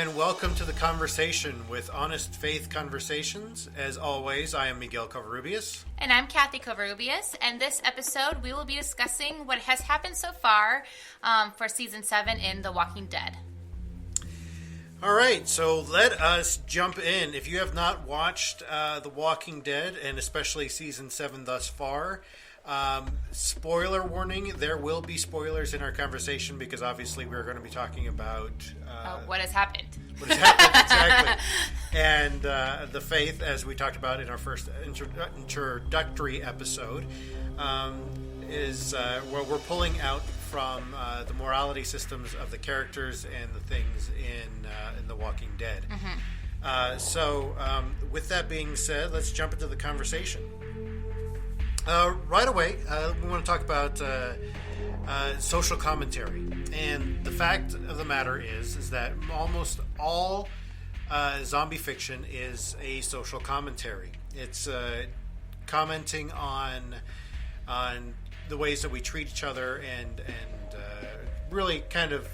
and welcome to the conversation with Honest Faith Conversations. As always, I am Miguel Covarrubias. And I'm Kathy Covarrubias, and this episode we will be discussing what has happened so far for Season 7 in The Walking Dead. All right, so let us jump in. If you have not watched The Walking Dead, and especially Season 7 thus far, spoiler warning, there will be spoilers in our conversation because obviously we're going to be talking about what has happened. What has happened, exactly. And the faith, as we talked about in our first introductory episode, is where we're pulling out from the morality systems of the characters and the things in The Walking Dead. Mm-hmm. So with that being said, let's jump into the conversation. Right away, we want to talk about social commentary. And the fact of the matter is that almost all zombie fiction is a social commentary. It's commenting on the ways that we treat each other and really kind of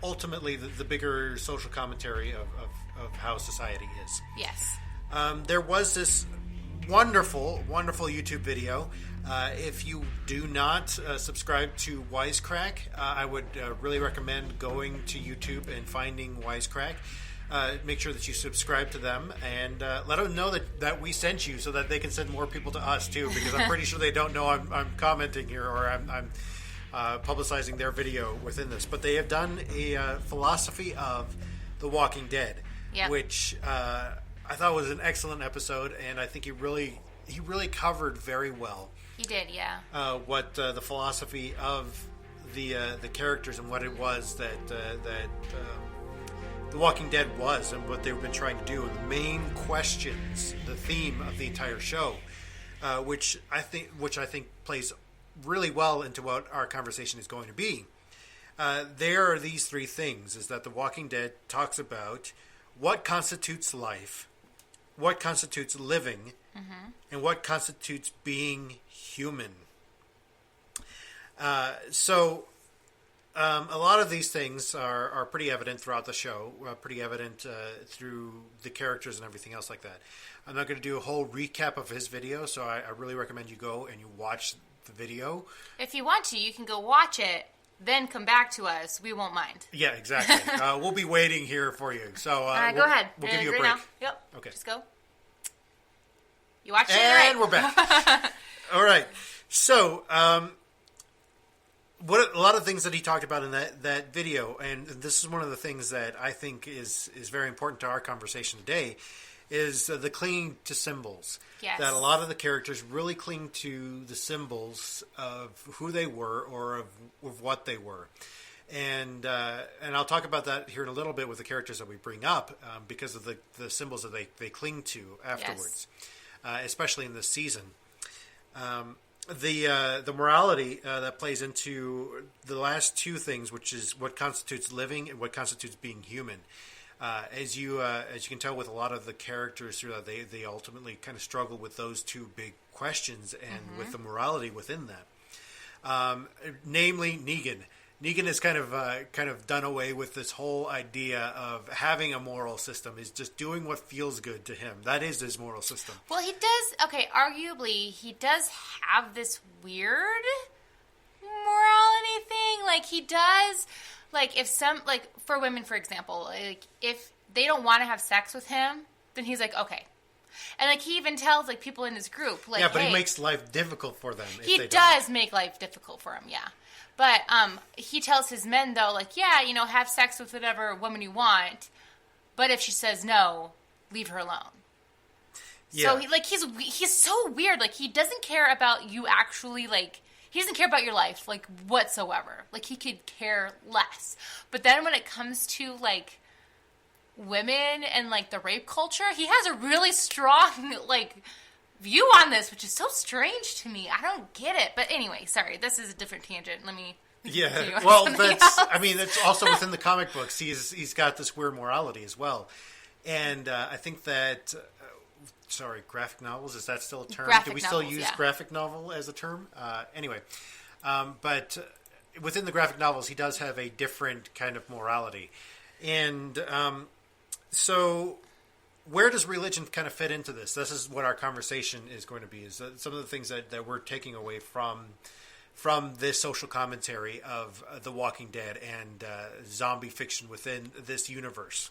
ultimately the bigger social commentary of how society is. Yes. There was this wonderful YouTube video. If you do not subscribe to Wisecrack, I would really recommend going to YouTube and finding Wisecrack. Make sure that you subscribe to them and let them know that we sent you so that they can send more people to us too, because I'm pretty sure they don't know I'm commenting here or I'm publicizing their video within this. But they have done a philosophy of The Walking Dead, yep. which I thought was an excellent episode, and I think he really covered very well. He did, yeah. What the philosophy of the characters and what it was that The Walking Dead was, and what they've been trying to do, and the main questions, the theme of the entire show, which I think plays really well into what our conversation is going to be. There are these three things: is that The Walking Dead talks about what constitutes life, what constitutes living, mm-hmm. and what constitutes being human. So a lot of these things are pretty evident throughout the show, pretty evident through the characters and everything else like that. I'm not going to do a whole recap of his video, so I really recommend you go and you watch the video. If you want to, you can go watch it, then come back to us. We won't mind. Yeah, exactly. We'll be waiting here for you. So all right, go ahead. We'll give you a break. Now. Yep. Okay. Just go. You watched it, and right? We're back. All right. So, what a lot of things that he talked about in that video, and this is one of the things that I think is very important to our conversation today, is the clinging to symbols. Yes. That a lot of the characters really cling to the symbols of who they were or of what they were. And I'll talk about that here in a little bit with the characters that we bring up because of the symbols that they cling to afterwards, yes. Especially in this season. The morality that plays into the last two things, which is what constitutes living and what constitutes being human. As you can tell with a lot of the characters, they ultimately kind of struggle with those two big questions and mm-hmm. with the morality within that. Namely, Negan. Negan has kind of done away with this whole idea of having a moral system. He's just doing what feels good to him. That is his moral system. Well, he does. Okay, arguably, he does have this weird morality thing. Like he does. Like, for women, for example, like, if they don't want to have sex with him, then he's like, okay. And, like, he even tells, like, people in his group, like, yeah, but hey, he makes life difficult for them. He does make life difficult for him, yeah. But he tells his men, though, like, yeah, have sex with whatever woman you want, but if she says no, leave her alone. Yeah. So, he's so weird. Like, he doesn't care about you actually, like, he doesn't care about your life, like, whatsoever. Like, he could care less. But then when it comes to, like, women and, like, the rape culture, he has a really strong, like, view on this, which is so strange to me. I don't get it. But anyway, sorry, this is a different tangent. Let me... Yeah, well, that's also within the comic books. He's got this weird morality as well. And I think that... graphic novels, is that still a term? Do we still use graphic novel as a term? Anyway, but within the graphic novels, he does have a different kind of morality. And so where does religion kind of fit into this? This is what our conversation is going to be, is some of the things that we're taking away from this social commentary of The Walking Dead and zombie fiction within this universe.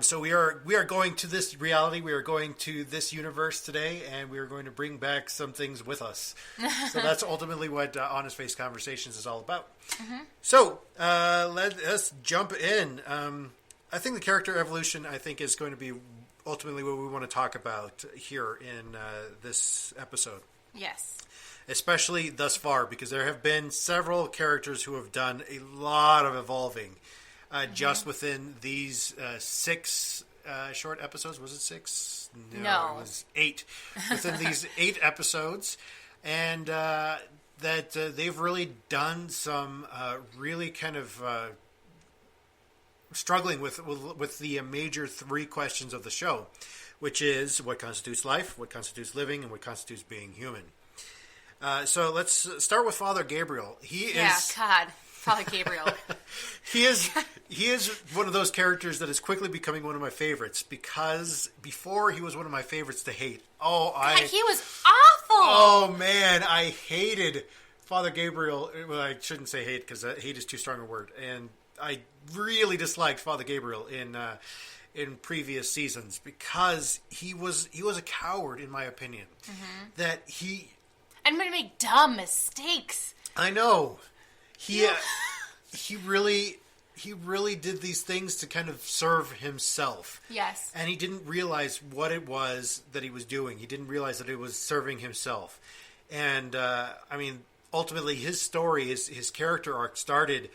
So we are going to this reality. We are going to this universe today, and we are going to bring back some things with us. So that's ultimately what Honest Face Conversations is all about. So let us jump in. I think the character evolution, I think, is going to be ultimately what we want to talk about here in this episode. Yes. Especially thus far, because there have been several characters who have done a lot of evolving just within these 6 short episodes. Was it 6? No. It was 8. Within these 8 episodes. And that they've really done some really kind of struggling with the major 3 questions of the show, which is what constitutes life, what constitutes living, and what constitutes being human. So let's start with Father Gabriel. Father Gabriel. He is one of those characters that is quickly becoming one of my favorites, because before he was one of my favorites to hate. He was awful. Oh man, I hated Father Gabriel. Well, I shouldn't say hate, because hate is too strong a word. And I really disliked Father Gabriel in previous seasons, because he was a coward, in my opinion. That he and would make dumb mistakes. I know. He really did these things to kind of serve himself. Yes. And he didn't realize what it was that he was doing. He didn't realize that it was serving himself. And ultimately, his story, his character arc started,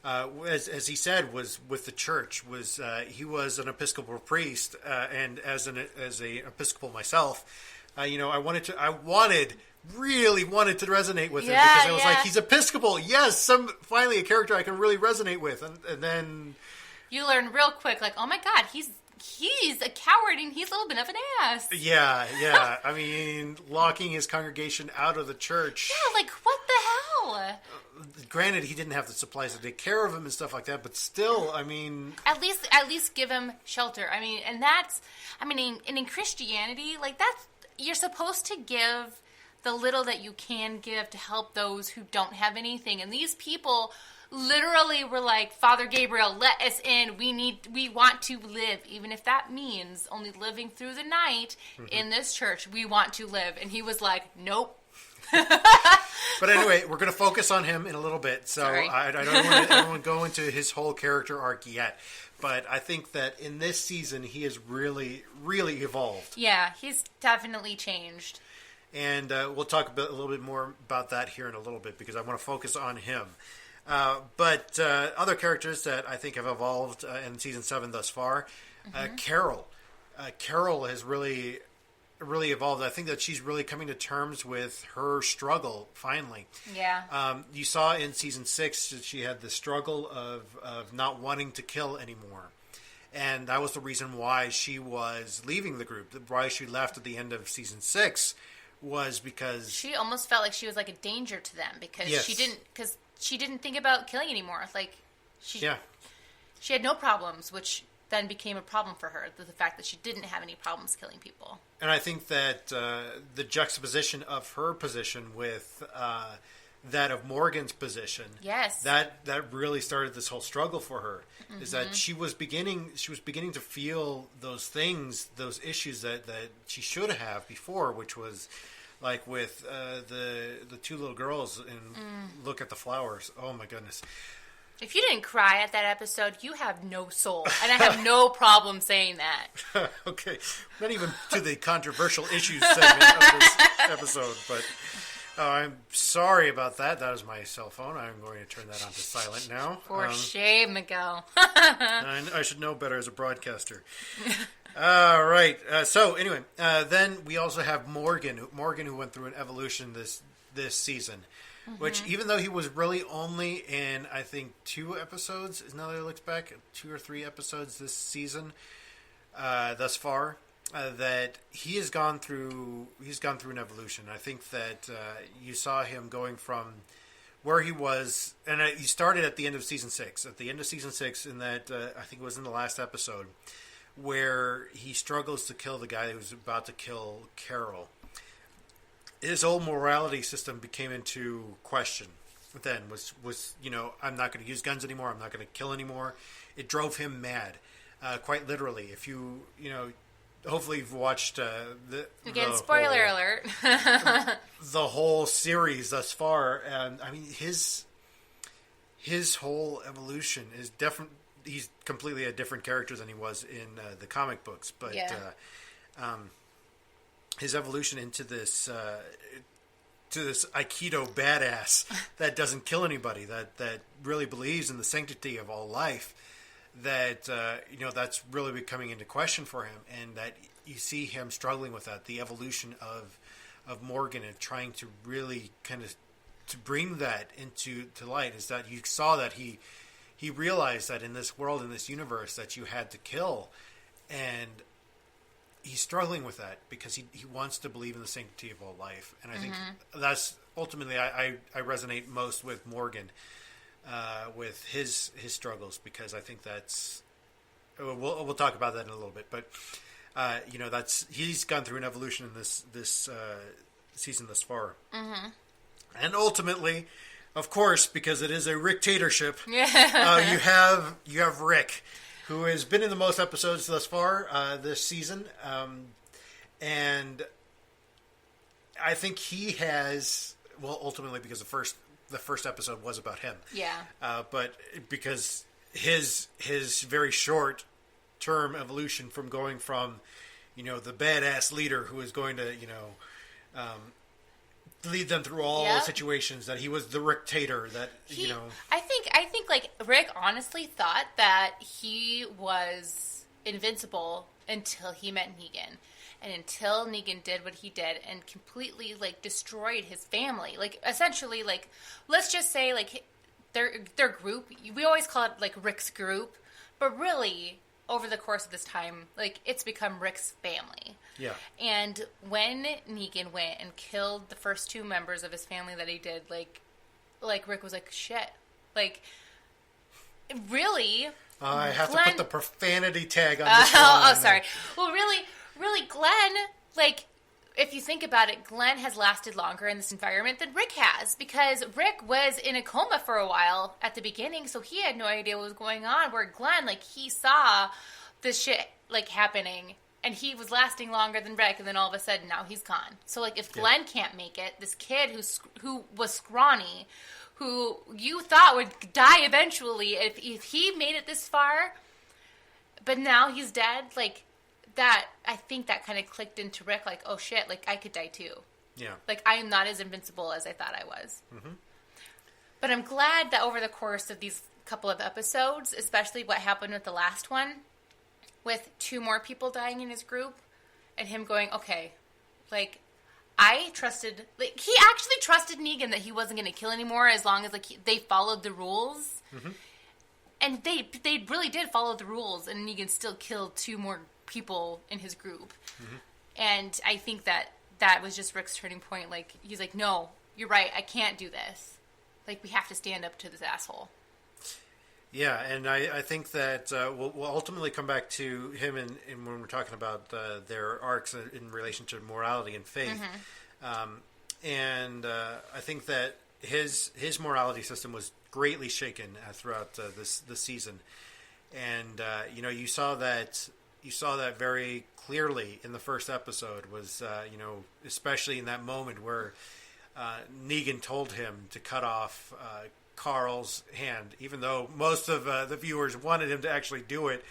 as he said, was with the church. He was an Episcopal priest, and as a Episcopal myself, I really wanted to resonate with him, because I was like, he's Episcopal. Yes, finally a character I can really resonate with. And then you learn real quick, like, oh my God, he's a coward and he's a little bit of an ass. Yeah. I mean, locking his congregation out of the church. Yeah, like, what the hell? Granted, he didn't have the supplies to take care of him and stuff like that, but still, I mean, at least give him shelter. I mean, and in Christianity, like, you're supposed to give the little that you can give to help those who don't have anything. And these people literally were like, Father Gabriel, let us in. We want to live, even if that means only living through the night in this church. We want to live. And he was like, nope. But anyway, we're going to focus on him in a little bit. So I don't want to go into his whole character arc yet. But I think that in this season, he has really, really evolved. Yeah, he's definitely changed. And we'll talk a little bit more about that here in a little bit, because I want to focus on him. But other characters that I think have evolved in Season 7 thus far, Carol. Carol has really evolved. I think that she's really coming to terms with her struggle, finally. Yeah. You saw in Season 6 that she had the struggle of not wanting to kill anymore. And that was the reason why she was leaving the group. Why she left at the end of Season 6 was because she almost felt like she was like a danger to them, because she didn't think about killing anymore. Like she had no problems, which then became a problem for her. The fact that she didn't have any problems killing people. And I think that the juxtaposition of her position with that of Morgan's position, that really started this whole struggle for her. Is that she was beginning to feel those things, those issues that she should have before, which was like with the 2 little girls and Look at the Flowers. Oh my goodness. If you didn't cry at that episode, you have no soul. And I have no problem saying that. Okay. Not even to the controversial issues segment of this episode, but I'm sorry about that. That is my cell phone. I'm going to turn that on to silent now. For shame, Miguel. I should know better as a broadcaster. All right. So anyway, then we also have Morgan, who went through an evolution this season. Which, even though he was really only in, I think, 2 episodes, now that it looks back, 2 or 3 episodes this season, thus far, that he's gone through an evolution. I think that you saw him going from where he was, and he started at the end of season 6. At the end of season 6, in that I think it was in the last episode, where he struggles to kill the guy who's about to kill Carol. His whole morality system became into question. Then was I'm not going to use guns anymore. I'm not going to kill anymore. It drove him mad, quite literally. If you hopefully you've watched spoiler alert. The whole series thus far, and I mean his whole evolution is different. He's completely a different character than he was in the comic books, but his evolution into this Aikido badass that doesn't kill anybody, that really believes in the sanctity of all life, that that's really becoming into question for him, and that you see him struggling with that, the evolution of Morgan, and trying to really kind of to bring that into light, is that you saw that he realized that in this world, in this universe, that you had to kill, and he's struggling with that because he wants to believe in the sanctity of all life. And I think that's ultimately, I resonate most with Morgan, with his struggles, because I think that's, we'll talk about that in a little bit, but he's gone through an evolution in this season thus far. And ultimately, of course, because it is a Rick-tatorship, you have Rick, who has been in the most episodes thus far this season, and I think he has, ultimately because the first episode was about him, but because his very short term evolution from going from the badass leader who is going to lead them through all situations, that he was the Rick-tator, that I think like Rick honestly thought that he was invincible until he met Negan, and until Negan did what he did and completely like destroyed his family. Like essentially, like let's just say like their group, we always call it like Rick's group, but really over the course of this time, like it's become Rick's family. Yeah. And when Negan went and killed the first 2 members of his family that he did, like Rick was like, shit. Like, really? I have to put the profanity tag on this one. Sorry. Well, really, Glenn, like, if you think about it, Glenn has lasted longer in this environment than Rick has, because Rick was in a coma for a while at the beginning, so he had no idea what was going on, where Glenn, like, he saw this shit, like, happening, and he was lasting longer than Rick, and then all of a sudden, now he's gone. So, like, if Glenn can't make it, this kid who was scrawny, who you thought would die eventually, if he made it this far, but now he's dead, like, that, I think that kind of clicked into Rick, like, oh shit, like, I could die too. Yeah. Like, I am not as invincible as I thought I was. But I'm glad that over the course of these couple of episodes, especially what happened with the last one, with 2 more people dying in his group, and him going, okay, like, I trusted, like, he actually trusted Negan that he wasn't going to kill anymore as long as, like, they followed the rules. And they really did follow the rules, and Negan still killed 2 more people in his group. And I think that was just Rick's turning point. Like, he's like, no, you're right, I can't do this. Like, we have to stand up to this asshole. Yeah, and I think that we'll ultimately come back to him in when we're talking about their arcs in relation to morality and faith. And I think that his morality system was greatly shaken throughout this season. And you saw that very clearly in the first episode, was especially in that moment where Negan told him to cut off Carl's hand, even though most of the viewers wanted him to actually do it,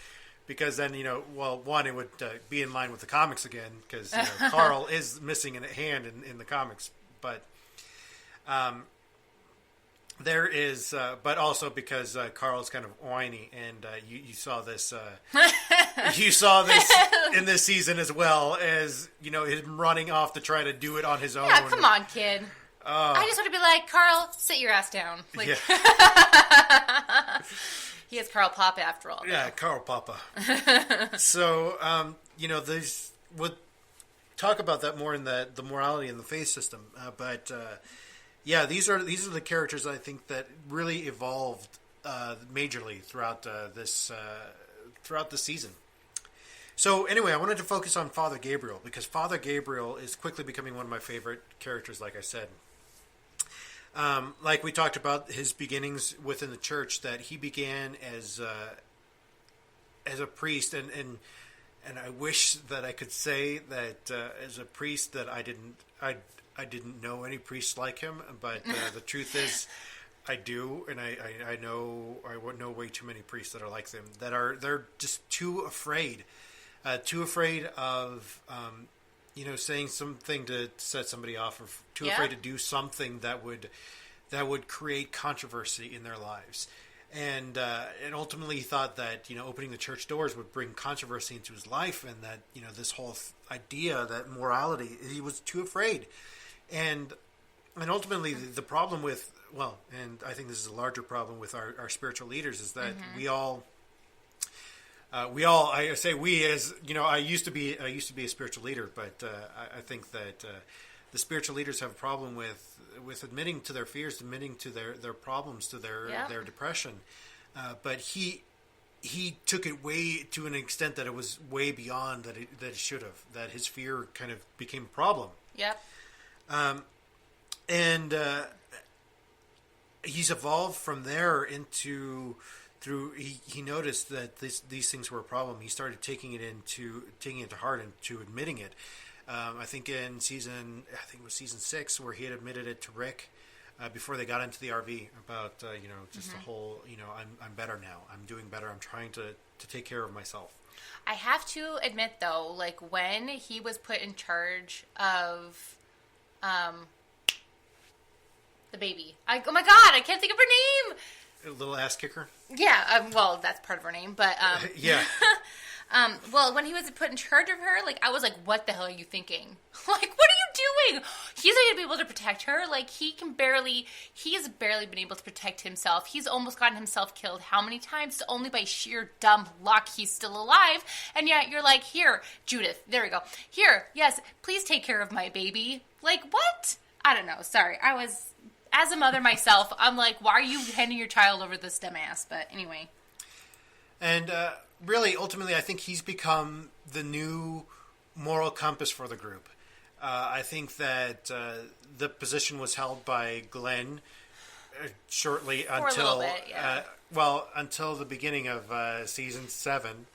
because then one, it would be in line with the comics again, because Carl is missing a hand in the comics, but there is, but also because Carl's kind of whiny, and you saw this. You saw this in this season as well, as him running off to try to do it on his own. Yeah, come on, kid. I just want to be like, Carl, sit your ass down. Like, he is Carl Papa after all. Though. Yeah, Carl Papa. So, there's we'll talk about that more in the morality and the faith system, but. Yeah, these are the characters I think that really evolved majorly throughout throughout the season. So anyway, I wanted to focus on Father Gabriel because Father Gabriel is quickly becoming one of my favorite characters. Like I said, like we talked about his beginnings within the church, that he began as a priest, and I wish that I could say that as a priest that I didn't know any priests like him, but the truth is, I do, and I know way too many priests that are like them, they're just too afraid of saying something to set somebody off, or too afraid to do something that would create controversy in their lives. And ultimately he thought that opening the church doors would bring controversy into his life, and that this whole idea that morality, he was too afraid. And ultimately the problem with, and I think this is a larger problem with our spiritual leaders, is that we all, I say we, as I used to be a spiritual leader, but I think that the spiritual leaders have a problem with admitting to their fears, admitting to their problems, to their depression. But he took it way to an extent that it was way beyond that it should have. That his fear kind of became a problem. Yep. And he's evolved from there he noticed that these things were a problem. He started taking it to heart and to admitting it. I think it was season 6 where he had admitted it to Rick before they got into the RV about just the whole I'm better now. I'm doing better. I'm trying to take care of myself. I have to admit though, like when he was put in charge of the baby. Oh my god, I can't think of her name. A little ass kicker. Yeah, well, that's part of her name, but yeah. Well, when he was put in charge of her, like I was like, "What the hell are you thinking? Like, what are you doing? He's not gonna be able to protect her. Like, he has barely been able to protect himself. He's almost gotten himself killed how many times? Only by sheer dumb luck he's still alive. And yet you're like, here, Judith, there we go. Here, yes, please take care of my baby. Like, what? I don't know. Sorry, as a mother myself, I'm like, why are you handing your child over this dumbass? But anyway. And really, ultimately, I think he's become the new moral compass for the group. I think that the position was held by Glenn shortly until until the beginning of season 7.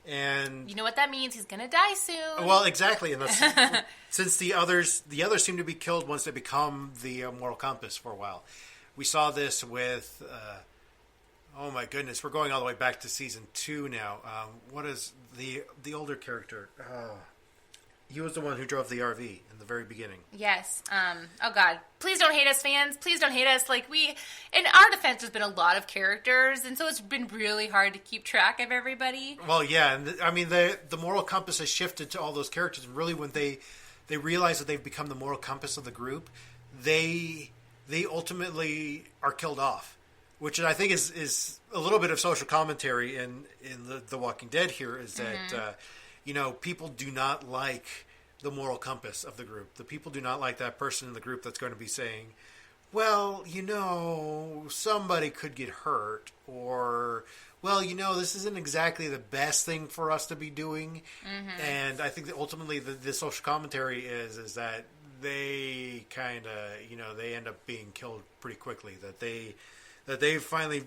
And you know what that means? He's going to die soon. Well, exactly. And since the others seem to be killed once they become the moral compass for a while. We saw this with, oh my goodness, we're going all the way back to season 2 now. What is the older character? He was the one who drove the RV in the very beginning. Yes. Oh God. Please don't hate us, fans. Please don't hate us. Like in our defense, there's been a lot of characters, and so it's been really hard to keep track of everybody. Well, yeah, and I mean the moral compass has shifted to all those characters, and really when they realize that they've become the moral compass of the group, they ultimately are killed off, which I think is a little bit of social commentary in the Walking Dead here, is that people do not like the moral compass of the group. The people do not like that person in the group that's going to be saying, well, somebody could get hurt, or, well, this isn't exactly the best thing for us to be doing. Mm-hmm. And I think that ultimately the social commentary is that they kind of, they end up being killed pretty quickly, that they finally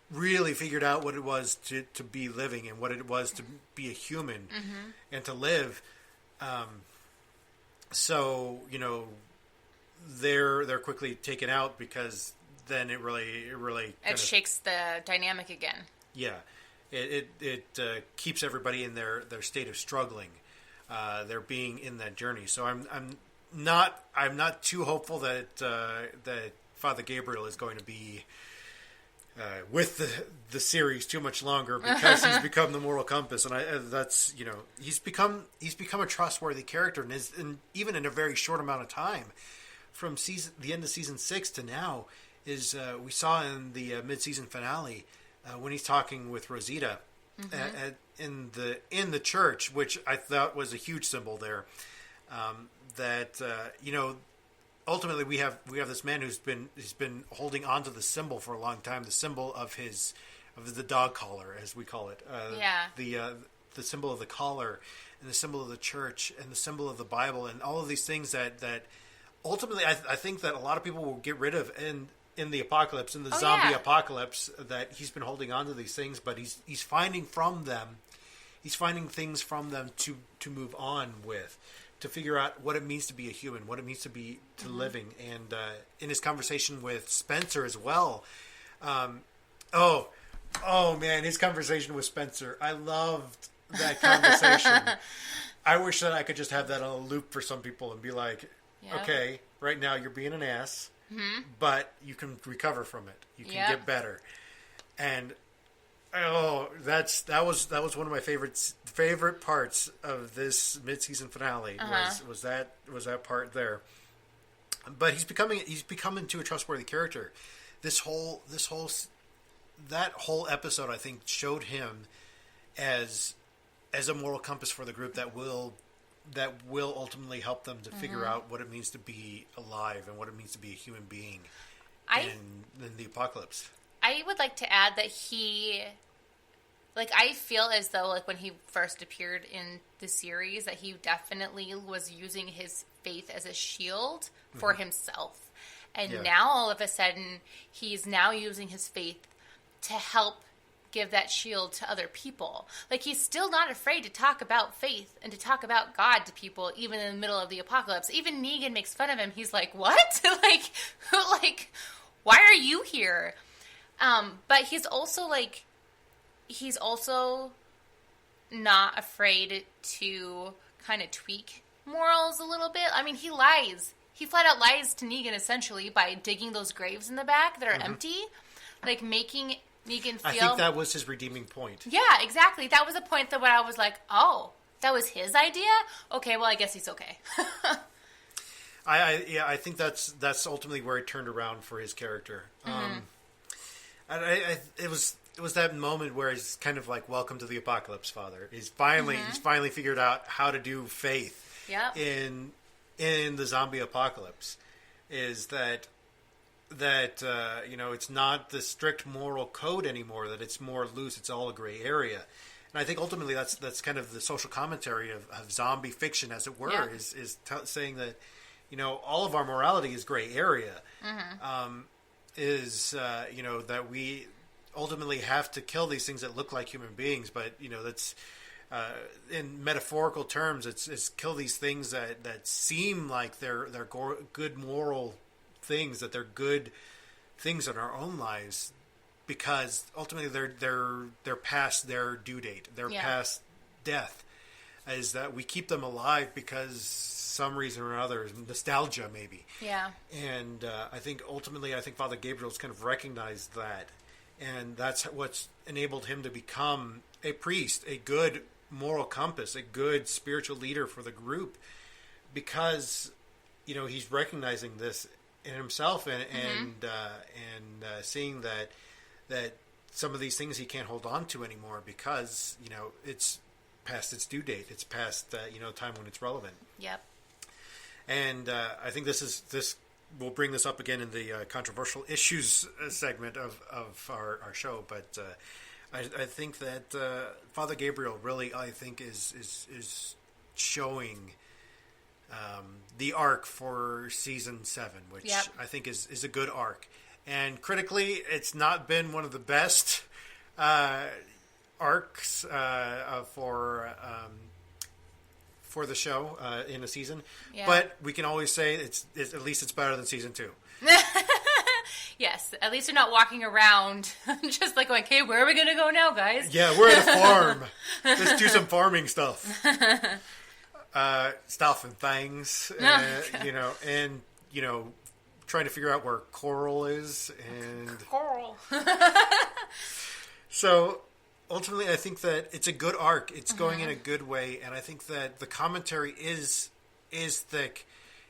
really figured out what it was to be living and what it was to be a human and to live. So, they're quickly taken out, because then it really shakes the dynamic again. Yeah. It keeps everybody in their state of struggling. They're being in that journey. So I'm not too hopeful that Father Gabriel is going to be with the series too much longer, because he's become the moral compass, and that's he's become a trustworthy character, and even in a very short amount of time, from the end of season 6 to now, is we saw in the mid-season finale when he's talking with Rosita in the church, which I thought was a huge symbol there, that ultimately we have this man he's been holding on to the symbol for a long time, the symbol of the dog collar, as we call it. The symbol of the collar, and the symbol of the church, and the symbol of the Bible, and all of these things that ultimately I think that a lot of people will get rid of in the apocalypse, in the zombie apocalypse, that he's been holding on to these things, but he's finding things from them to move on with, to figure out what it means to be a human, what it means to be living. And in his conversation with Spencer as well, oh man, his conversation with Spencer, I loved that conversation. I wish that I could just have that on a loop for some people and be like, okay, right now you're being an ass, but you can recover from it. You can get better. And that was one of my favorite parts of this mid-season finale was that part there. But he's becoming to a trustworthy character. That whole episode, I think, showed him as a moral compass for the group that will ultimately help them to figure out what it means to be alive and what it means to be a human being in the apocalypse. I would like to add that I feel as though, when he first appeared in the series, that he definitely was using his faith as a shield for himself. And now, all of a sudden, he's now using his faith to help give that shield to other people. He's still not afraid to talk about faith and to talk about God to people, even in the middle of the apocalypse. Even Negan makes fun of him. He's like, what? Why are you here? But he's also not afraid to kind of tweak morals a little bit. I mean, he lies. He flat out lies to Negan, essentially, by digging those graves in the back that are empty. Making Negan feel... I think that was his redeeming point. Yeah, exactly. That was a point that when I was like, oh, that was his idea? Okay, well, I guess he's okay. I think that's ultimately where it turned around for his character. It was that moment where he's kind of like, welcome to the apocalypse, Father. He's finally figured out how to do faith in the zombie apocalypse. Is that it's not the strict moral code anymore, that it's more loose, it's all a gray area. And I think ultimately that's kind of the social commentary of zombie fiction, as it were, is saying that, all of our morality is gray area. That we ultimately have to kill these things that look like human beings, but that's in metaphorical terms, it's kill these things that seem like they're good moral things, that they're good things in our own lives, because ultimately they're past their due date, they're past death. Is that we keep them alive because some reason or another, nostalgia maybe. Yeah. And I think ultimately, Father Gabriel's kind of recognized that, and that's what's enabled him to become a priest, a good moral compass, a good spiritual leader for the group, because he's recognizing this in himself and seeing that some of these things he can't hold on to anymore because it's past its due date. It's past time when it's relevant. Yep. And I think this we'll bring this up again in the controversial issues segment of our show. But I think that Father Gabriel really, I think, is showing the arc for season 7, which I think is a good arc. And critically, it's not been one of the best arcs for the show in a season, but we can always say it's at least it's better than season 2. Yes, at least they're not walking around just going, "Hey, where are we gonna go now, guys?" Yeah, we're at a farm. Let's do some farming stuff, and things, and trying to figure out where Coral is and Coral. So. Ultimately, I think that it's a good arc. It's going in a good way, and I think that the commentary is thick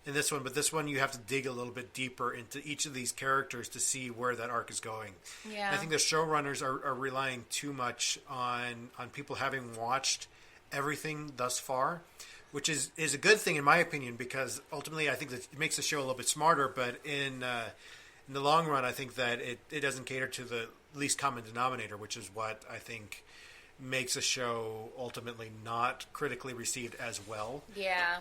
in this one. But this one, you have to dig a little bit deeper into each of these characters to see where that arc is going. Yeah, I think the showrunners are relying too much on people having watched everything thus far which is a good thing in my opinion, because ultimately I think that it makes the show a little bit smarter. But in the long run, I think that it doesn't cater to the least common denominator, which is what I think makes a show ultimately not critically received as well. Yeah.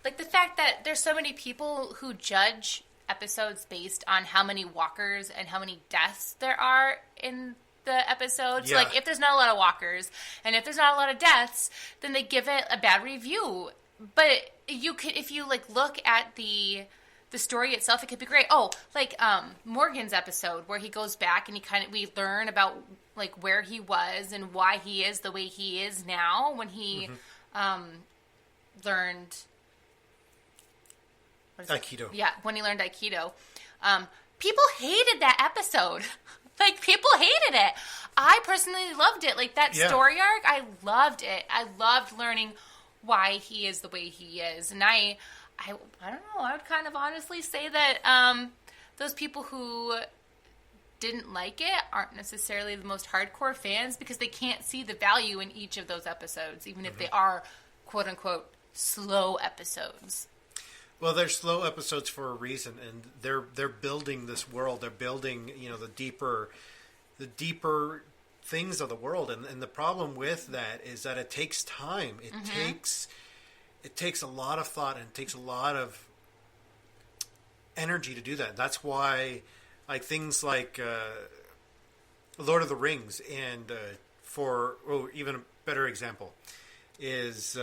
Like the fact that there's so many people who judge episodes based on how many walkers and how many deaths there are in the episode. So, Yeah. like, if there's not a lot of walkers and if there's not a lot of deaths, then they give it a bad review. But you could, if you, like, look at the story itself, it could be great. Oh, like, Morgan's episode where he goes back and we learn about, like, where he was and why he is the way he is now when he, learned... Aikido. Yeah, when he learned Aikido. People hated that episode. Like, people hated it. I personally loved it. Like, that story arc, I loved it. I loved learning why he is the way he is. And I don't know, I would kind of honestly say that those people who didn't like it aren't necessarily the most hardcore fans because they can't see the value in each of those episodes, even if they are, quote-unquote, slow episodes. Well, they're slow episodes for a reason, and they're building this world. They're building, the deeper things of the world, and the problem with that is that it takes time. It takes a lot of thought and it takes a lot of energy to do that. That's why, like things like Lord of the Rings, and even a better example is.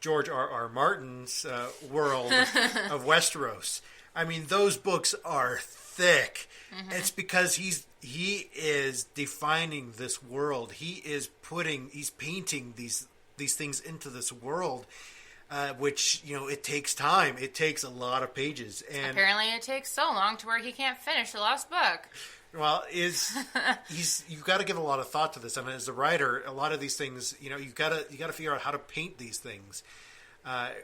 George R.R. Martin's world of Westeros. I mean, those books are thick. It's because he is defining this world. He's painting these things into this world, which it takes time. It takes a lot of pages, and apparently it takes so long to where he can't finish the last book. Well, you've got to give a lot of thought to this. I mean, as a writer, a lot of these things, you've got to figure out how to paint these things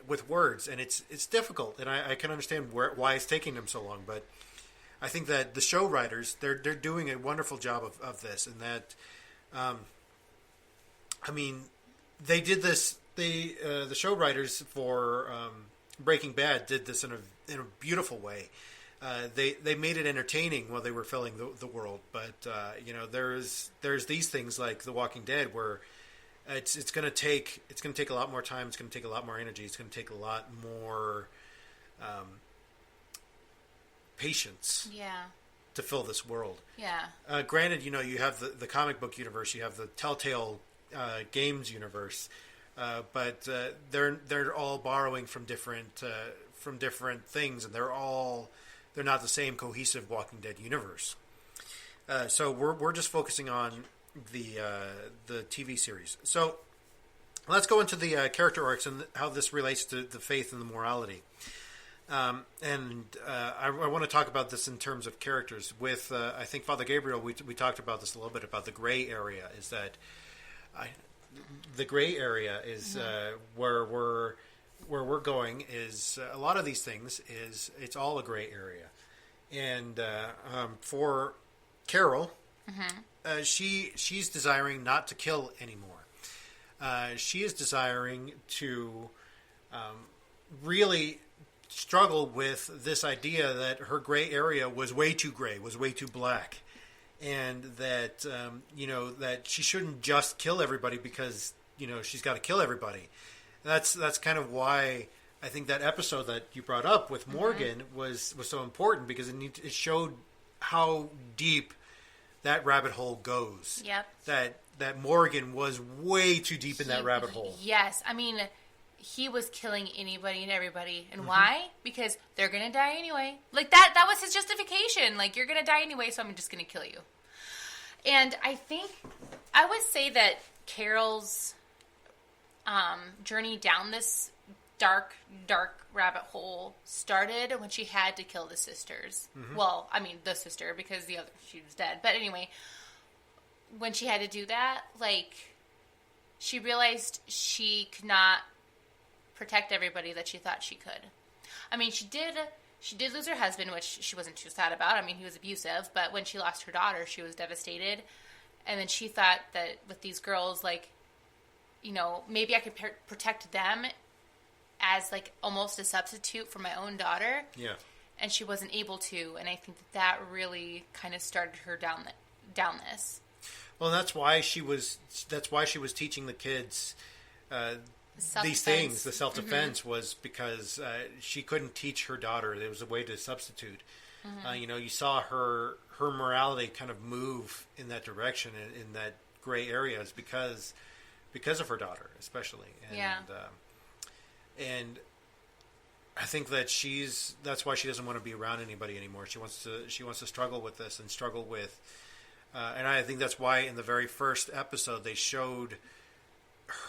with words, and it's difficult. And I can understand why it's taking them so long. But I think that the show writers they're doing a wonderful job of this, and that I mean, they did this. The show writers for Breaking Bad did this in a beautiful way. They made it entertaining while they were filling the world, but there's these things like The Walking Dead where it's going to take a lot more time. It's going to take a lot more energy. It's going to take a lot more patience. Yeah. To fill this world. Yeah. Granted, you have the comic book universe, you have the Telltale games universe, but they're all borrowing from different things, and they're not the same cohesive Walking Dead universe. So we're just focusing on the TV series. So let's go into the character arcs and how this relates to the faith and the morality. I want to talk about this in terms of characters. With I think Father Gabriel, we talked about this a little bit about the gray area. Is that the gray area is where we're going is a lot of these things is it's all a gray area, and for Carol, she's desiring not to kill anymore. She is desiring to really struggle with this idea that her gray area was way too gray, was way too black, and that that she shouldn't just kill everybody because she's got to kill everybody. That's kind of why I think that episode that you brought up with Morgan was so important, because it showed how deep that rabbit hole goes. Yep. That Morgan was way too deep in that rabbit hole. Yes, I mean, he was killing anybody and everybody, and why? Because they're gonna die anyway. Like that was his justification. Like, you're gonna die anyway, so I'm just gonna kill you. And I think I would say that Carol's journey down this dark rabbit hole started when she had to kill the sisters. Well, I mean, the sister, because the other, she was dead. But anyway, when she had to do that, like, she realized she could not protect everybody that she thought she could. I mean, she did lose her husband, which she wasn't too sad about. I mean, he was abusive. But when she lost her daughter, she was devastated. And then she thought that with these girls, like, maybe I could protect them as like almost a substitute for my own daughter. Yeah. And she wasn't able to, and I think that really kind of started her down this. Well, that's why she was teaching the kids these things. The self-defense was because she couldn't teach her daughter. There was a way to substitute. You saw her morality kind of move in that direction, in that gray areas because of her daughter, especially. And I think that that's why she doesn't want to be around anybody anymore. She wants to struggle with this and struggle with, and I think that's why in the very first episode they showed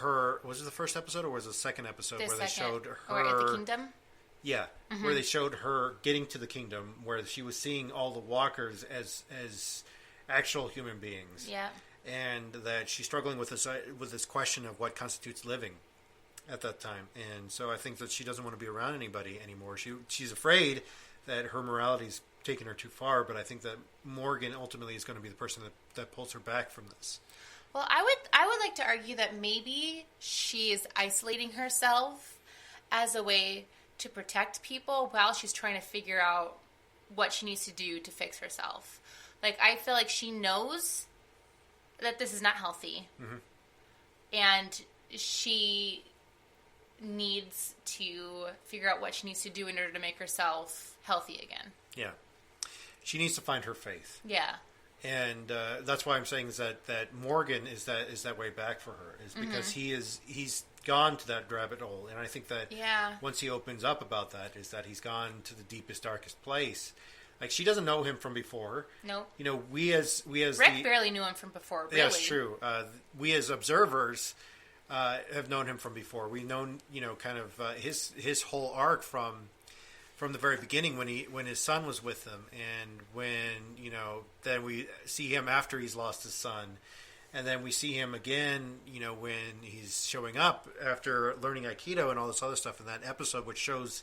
her. Was it the first episode or was it the second episode They showed her or at the kingdom? Yeah, where they showed her getting to the kingdom, where she was seeing all the walkers as actual human beings. Yeah, and that she's struggling with this question of what constitutes living at that time. And so I think that she doesn't want to be around anybody anymore. She's afraid that her morality's taken her too far, but I think that Morgan ultimately is going to be the person that pulls her back from this. Well, I would like to argue that maybe she is isolating herself as a way to protect people while she's trying to figure out what she needs to do to fix herself. Like, I feel like she knows that this is not healthy. And she needs to figure out what she needs to do in order to make herself healthy again. Yeah. She needs to find her faith. Yeah. And that's why I'm saying is that Morgan is that way back for her, is because he's gone to that rabbit hole. And I think that once he opens up about that, is that he's gone to the deepest, darkest place. Like, she doesn't know him from before. Nope. We as Rick barely knew him from before, really. Yeah, that's true. We as observers have known him from before. We've known, kind of his whole arc from the very beginning when his son was with him, and when then we see him after he's lost his son, and then we see him again, when he's showing up after learning Aikido and all this other stuff in that episode, which shows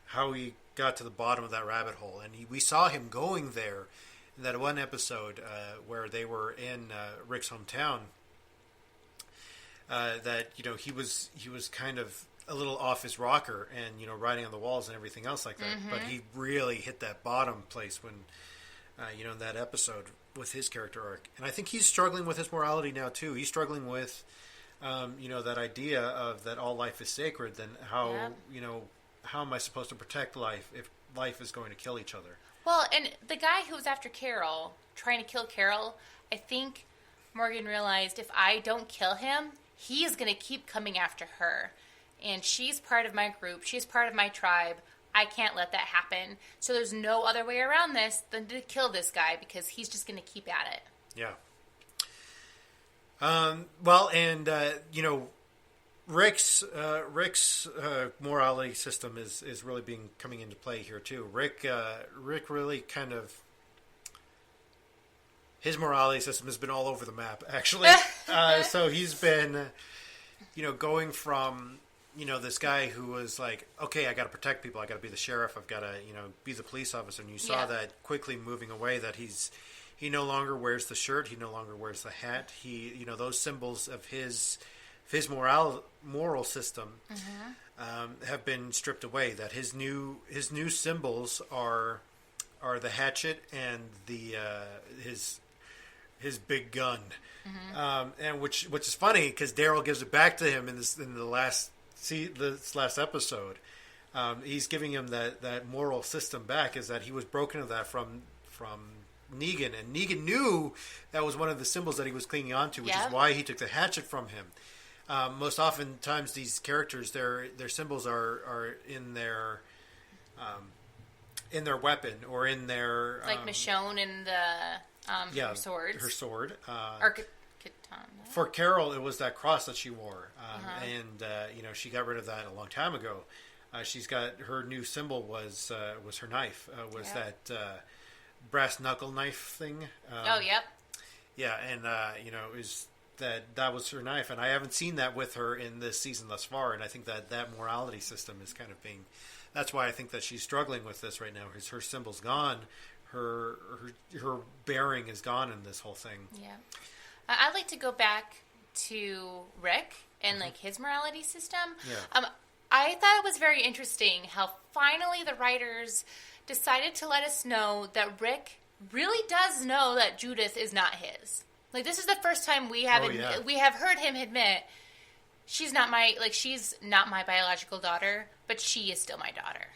how he got to the bottom of that rabbit hole, and we saw him going there in that one episode where they were in Rick's hometown. That he was kind of a little off his rocker and riding on the walls and everything else like that. But he really hit that bottom place when in that episode with his character arc. And I think he's struggling with his morality now too. He's struggling with that idea of that all life is sacred. Then how how am I supposed to protect life if life is going to kill each other? Well, and the guy who was after Carol, trying to kill Carol, I think Morgan realized if I don't kill him, he is going to keep coming after her. And she's part of my group. She's part of my tribe. I can't let that happen. So there's no other way around this than to kill this guy because he's just going to keep at it. Yeah. Well, and, Rick's morality system is really coming into play here too. Rick really kind of, his morality system has been all over the map, actually. So he's been, going from, this guy who was like, okay, I got to protect people. I got to be the sheriff. I've got to, be the police officer. And you saw that quickly moving away, that he no longer wears the shirt. He no longer wears the hat. He, those symbols of his moral system have been stripped away. That his new symbols are the hatchet and the his big gun, and which is funny because Daryl gives it back to him in this last episode. He's giving him that moral system back, is that he was broken of that from Negan, and Negan knew that was one of the symbols that he was clinging on to, which is why he took the hatchet from him. Most oftentimes, these characters, their symbols are in their weapon or in their like Michonne and her swords. Her sword. Katana. For Carol, it was that cross that she wore, and she got rid of that a long time ago. She's got her new symbol was her knife, that brass knuckle knife thing. Yeah, and is that was her knife, and I haven't seen that with her in this season thus far, and I think that morality system is kind of being. That's why I think that she's struggling with this right now, because her symbol's gone, her bearing is gone in this whole thing. Yeah, I'd like to go back to Rick and like his morality system. Yeah. I thought it was very interesting how finally the writers decided to let us know that Rick really does know that Judith is not his. Like, this is the first time we have we have heard him admit she's not my biological daughter, but she is still my daughter.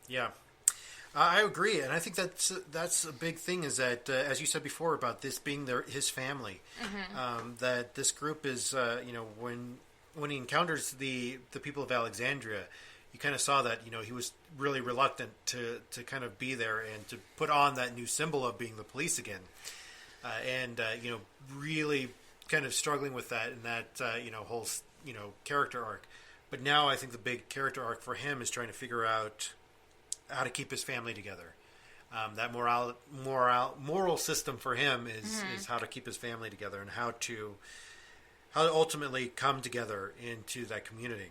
Yeah. I agree, and I think that's a big thing. Is that as you said before about this being his family, that this group is when he encounters the people of Alexandria, you kind of saw that he was really reluctant to kind of be there and to put on that new symbol of being the police again, and really kind of struggling with that and that whole character arc. But now I think the big character arc for him is trying to figure out how to keep his family together. That moral system for him is how to keep his family together and how to ultimately come together into that community.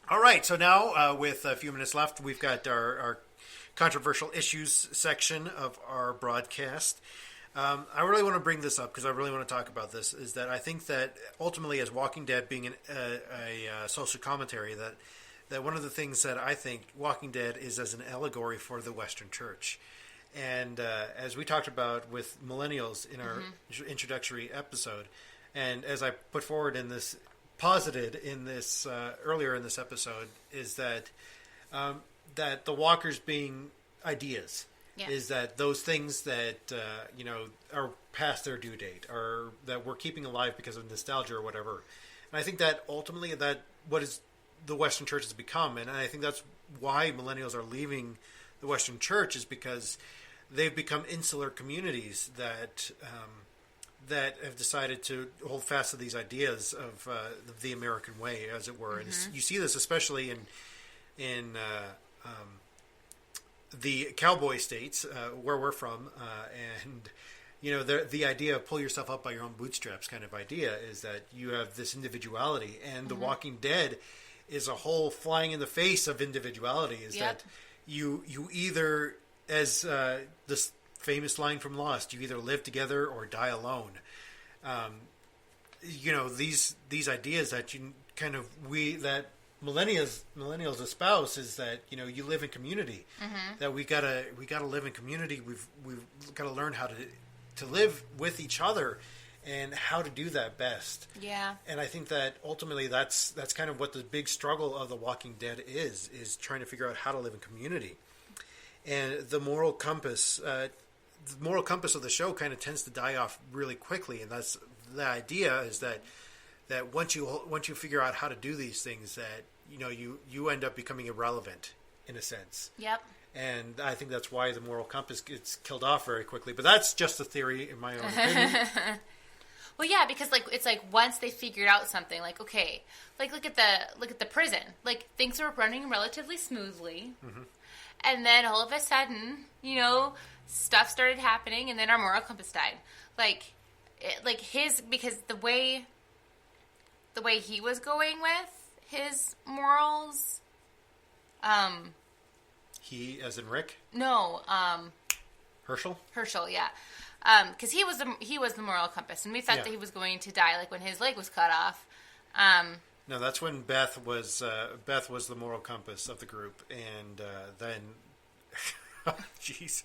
All right, so now with a few minutes left, we've got our controversial issues section of our broadcast. I really want to bring this up because I really want to talk about this, is that I think that ultimately as Walking Dead being a social commentary, that one of the things that I think Walking Dead is as an allegory for the Western Church. And as we talked about with millennials in our introductory episode, and as I put forward posited in this earlier in this episode, is that that the walkers being ideas, is that those things that are past their due date, or that we're keeping alive because of nostalgia or whatever. And I think that ultimately that what is the Western Church has become, and I think that's why millennials are leaving the Western Church, is because they've become insular communities that have decided to hold fast to these ideas of the American way, as it were. And you see this especially in the cowboy states where we're from, and the idea of pull yourself up by your own bootstraps kind of idea is that you have this individuality, and The Walking Dead is a whole flying in the face of individuality. Is that you either, as this famous line from Lost, you either live together or die alone. These ideas that that millennials espouse is that you live in community. That we gotta live in community. We've got to learn how to live with each other and how to do that best. Yeah. And I think that ultimately that's kind of what the big struggle of The Walking Dead is trying to figure out how to live in community. And the moral compass of the show kind of tends to die off really quickly, and that's the idea, is that once you figure out how to do these things, that you end up becoming irrelevant in a sense. Yep. And I think that's why the moral compass gets killed off very quickly. But that's just a theory, in my own opinion. Well, yeah, because it's like once they figured out something, like, okay, like look at the prison, like things were running relatively smoothly, and then all of a sudden, stuff started happening, and then our moral compass died. Because the way he was going with his morals, he as in Rick? No, Herschel, yeah. Because he was the moral compass, and we thought that he was going to die, like when his leg was cut off. No, that's when Beth was the moral compass of the group, and then, jeez,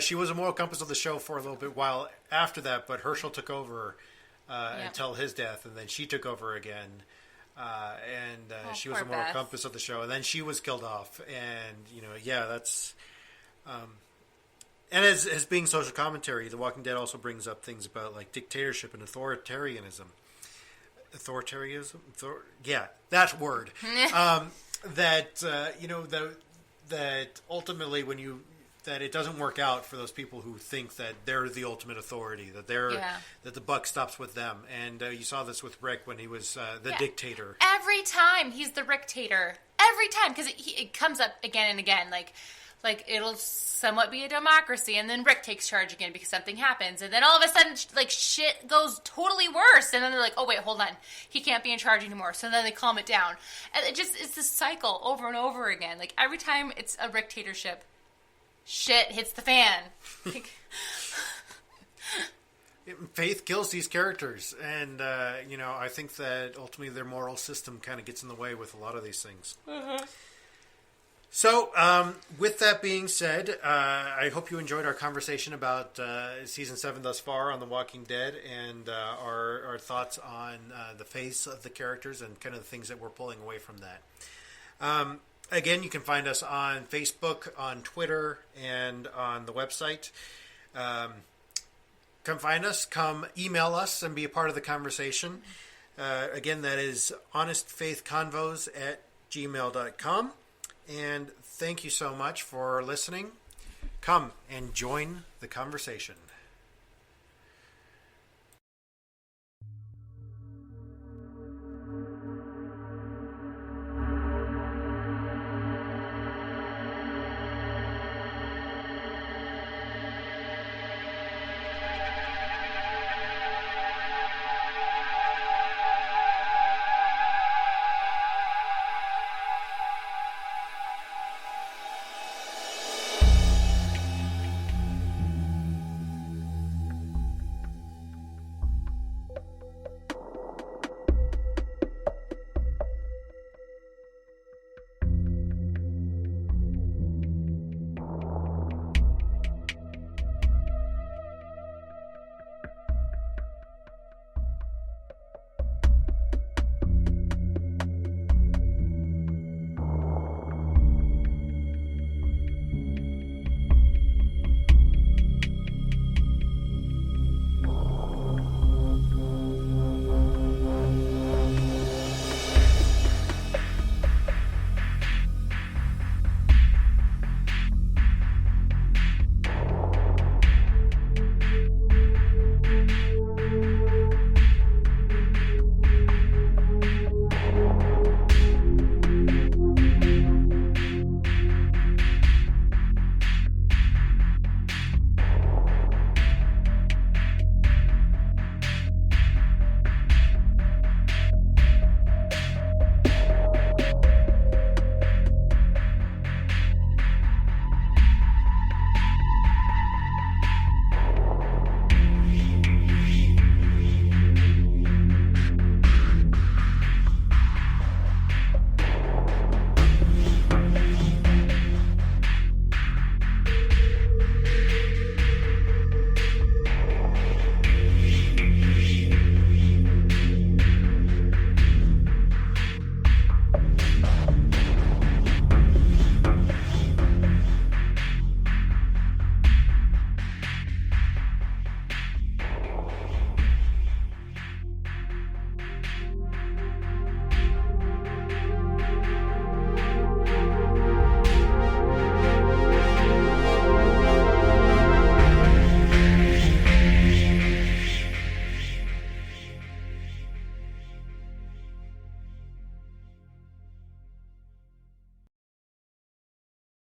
she was a moral compass of the show for a little bit while after that. But Herschel took over until his death, and then she took over again, and she was a moral compass of the show, and then she was killed off, and that's. And as being social commentary, The Walking Dead also brings up things about like dictatorship and authoritarianism. That word. That ultimately that it doesn't work out for those people who think that they're the ultimate authority, that that the buck stops with them. And you saw this with Rick when he was the dictator. Every time he's the Rick-tator. Every time, because it comes up again and again, like it'll somewhat be a democracy, and then Rick takes charge again because something happens, and then all of a sudden, shit goes totally worse, and then they're like, oh wait, hold on, he can't be in charge anymore, so then they calm it down, and it's this cycle over and over again. Like, every time it's a Rick-tatorship, shit hits the fan. Faith kills these characters, and I think that ultimately their moral system kind of gets in the way with a lot of these things. Mm-hmm. So, with that being said, I hope you enjoyed our conversation about season 7 thus far on The Walking Dead, and our thoughts on the faiths of the characters and kind of the things that we're pulling away from that. Again, you can find us on Facebook, on Twitter, and on the website. Come find us, come email us, and be a part of the conversation. Again, that is honestfaithconvos@gmail.com. And thank you so much for listening. Come and join the conversation.